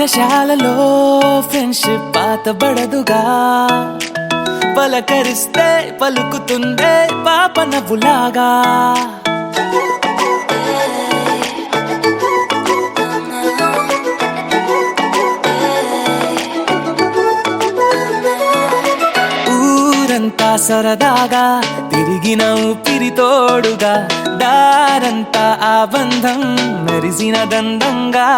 పాఠశాలలో ఫ్రెండ్షిప్ పాతబడదుగా, పలకరిస్తే పలుకుతుందే పాప నవ్వులాగా. ఊరంతా సరదాగా తిరిగిన ఊపిరి తోడుగా, దారంతా ఆ బంధం మెరిసిన దండంగా.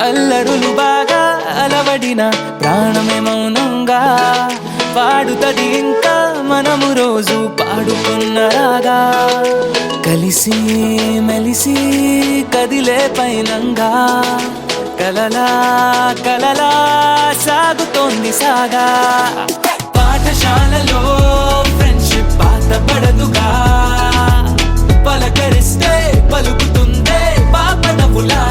అల్లరులు బాగా అలవడిన ప్రాణమే మౌనంగా పాడుతది ఇంకా మనము రోజు పాడుకున్న రాగా. కలిసి మెలిసి కదిలే పైనంగా, కలలా కలలా సాగుతోంది సాగా. పాఠశాలలో ఫ్రెండ్షిప్ పాతబడదుగా, పలకరిస్తే పలుకుతుందే పాప నవ్వులా.